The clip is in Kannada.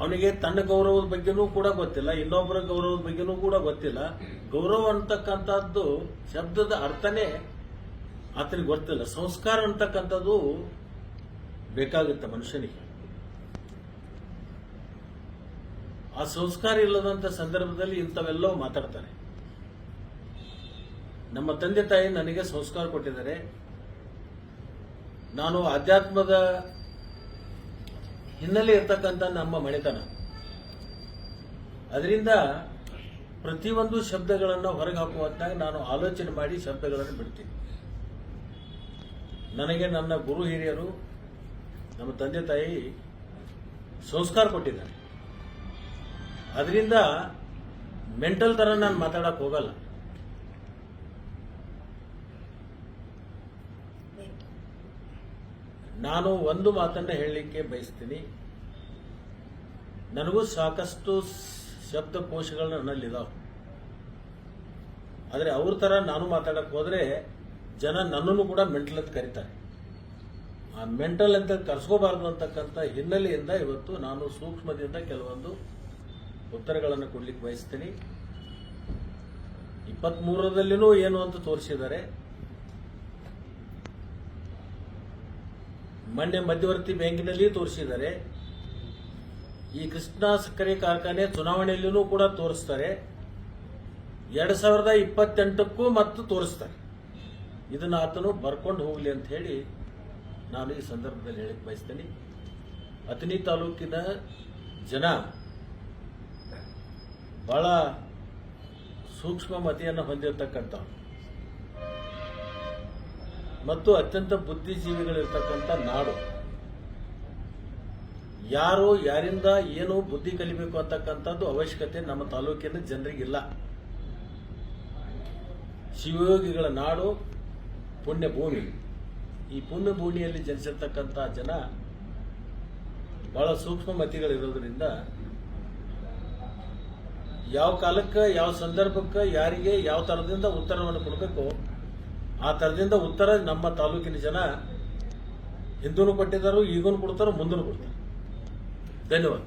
ಅವನಿಗೆ ತನ್ನ ಗೌರವದ ಬಗ್ಗೆನೂ ಕೂಡ ಗೊತ್ತಿಲ್ಲ, ಇನ್ನೊಬ್ಬರ ಗೌರವದ ಬಗ್ಗೆನೂ ಕೂಡ ಗೊತ್ತಿಲ್ಲ. ಗೌರವ ಅಂತಕ್ಕಂಥದ್ದು ಶಬ್ದದ ಅರ್ಥನೇ ಆತನಿಗೆ ಗೊತ್ತಿಲ್ಲ. ಸಂಸ್ಕಾರ ಅಂತಕ್ಕಂಥದ್ದು ಬೇಕಾಗುತ್ತೆ ಮನುಷ್ಯನಿಗೆ. ಆ ಸಂಸ್ಕಾರ ಇಲ್ಲದಂತ ಸಂದರ್ಭದಲ್ಲಿ ಇಂಥವೆಲ್ಲವೂ ಮಾತಾಡ್ತಾರೆ. ನಮ್ಮ ತಂದೆ ತಾಯಿ ನನಗೆ ಸಂಸ್ಕಾರ ಕೊಟ್ಟಿದ್ದಾರೆ. ನಾನು ಆಧ್ಯಾತ್ಮದ ಹಿನ್ನೆಲೆ ಇರ್ತಕ್ಕಂಥ ನಮ್ಮ ಮನೆತನ, ಅದರಿಂದ ಪ್ರತಿಯೊಂದು ಶಬ್ದಗಳನ್ನು ಹೊರಗೆ ಹಾಕುವಂತಾಗ ನಾನು ಆಲೋಚನೆ ಮಾಡಿ ಶಬ್ದಗಳನ್ನು ಬಿಡ್ತೀನಿ. ನನಗೆ ನನ್ನ ಗುರು ಹಿರಿಯರು, ನಮ್ಮ ತಂದೆ ತಾಯಿ ಸಂಸ್ಕಾರ ಕೊಟ್ಟಿದ್ದಾರೆ. ಅದರಿಂದ ಮೆಂಟಲ್ ತರ ನಾನು ಮಾತಾಡಕ್ ಹೋಗಲ್ಲ. ನಾನು ಒಂದು ಮಾತನ್ನ ಹೇಳಲಿಕ್ಕೆ ಬಯಸ್ತೀನಿ. ನನಗೂ ಸಾಕಷ್ಟು ಶಬ್ದಕೋಶಗಳು ನನ್ನಲ್ಲಿದಾವೆ. ಆದರೆ ಅವ್ರ ತರ ನಾನು ಮಾತಾಡಕ್ ಹೋದ್ರೆ ಜನ ನನ್ನನ್ನು ಕೂಡ ಮೆಂಟಲ್ ಅಂತ ಕರೀತಾರೆ. ಆ ಮೆಂಟಲ್ ಅಂತ ಕರ್ಸ್ಕೋಬಾರ್ದು ಅಂತಕ್ಕಂಥ ಹಿನ್ನೆಲೆಯಿಂದ ಇವತ್ತು ನಾನು ಸೂಕ್ಷ್ಮದಿಂದ ಕೆಲವೊಂದು ಉತ್ತರಗಳನ್ನು ಕೊಡ್ಲಿಕ್ಕೆ ಬಯಸ್ತೀನಿ. 23ರಲ್ಲಿನೂ ಏನು ಅಂತ ತೋರಿಸಿದ್ದಾರೆ. ಮೊನ್ನೆ ಮಧ್ಯವರ್ತಿ ಬ್ಯಾಂಕಿನಲ್ಲಿ ತೋರಿಸಿದ್ದಾರೆ. ಈ ಕೃಷ್ಣಾ ಸಕ್ಕರೆ ಕಾರ್ಖಾನೆ ಚುನಾವಣೆಯಲ್ಲೂ ಕೂಡ ತೋರಿಸ್ತಾರೆ. 2028ಕ್ಕೂ ಮತ್ತು ತೋರಿಸ್ತಾರೆ. ಇದನ್ನ ಆತನು ಬರ್ಕೊಂಡು ಹೋಗ್ಲಿ ಅಂತ ಹೇಳಿ ನಾನು ಈ ಸಂದರ್ಭದಲ್ಲಿ ಹೇಳಕ್ ಬಯಸ್ತೇನೆ. ಅಥಣಿ ತಾಲೂಕಿನ ಜನ ಬಹಳ ಸೂಕ್ಷ್ಮ ಮತಿಯನ್ನು ಹೊಂದಿರತಕ್ಕಂಥವ್ರು ಮತ್ತು ಅತ್ಯಂತ ಬುದ್ಧಿಜೀವಿಗಳಿರ್ತಕ್ಕಂಥ ನಾಡು. ಯಾರು ಯಾರಿಂದ ಏನು ಬುದ್ಧಿ ಕಲಿಬೇಕು ಅಂತಕ್ಕಂಥದ್ದು ಅವಶ್ಯಕತೆ ನಮ್ಮ ತಾಲೂಕಿನ ಜನರಿಗಿಲ್ಲ. ಶಿವಯೋಗಿಗಳ ನಾಡು, ಪುಣ್ಯ ಭೂಮಿ. ಈ ಪುಣ್ಯ ಭೂಮಿಯಲ್ಲಿ ಜನಿಸಿರ್ತಕ್ಕಂಥ ಜನ ಬಹಳ ಸೂಕ್ಷ್ಮ ಮತಿಗಳಿರೋದ್ರಿಂದ ಯಾವ ಕಾಲಕ್ಕೆ, ಯಾವ ಸಂದರ್ಭಕ್ಕೆ, ಯಾರಿಗೆ ಯಾವ ತರದಿಂದ ಉತ್ತರವನ್ನು ಕೊಡಬೇಕು ಆ ತರದಿಂದ ಉತ್ತರ ನಮ್ಮ ತಾಲೂಕಿನ ಜನ ಹಿಂದೂ ಕೊಟ್ಟಿದ್ದಾರೆ, ಈಗೂ ಕೊಡ್ತಾರೆ, ಮುಂದೂ ಕೊಡ್ತಾರೆ. ಧನ್ಯವಾದ.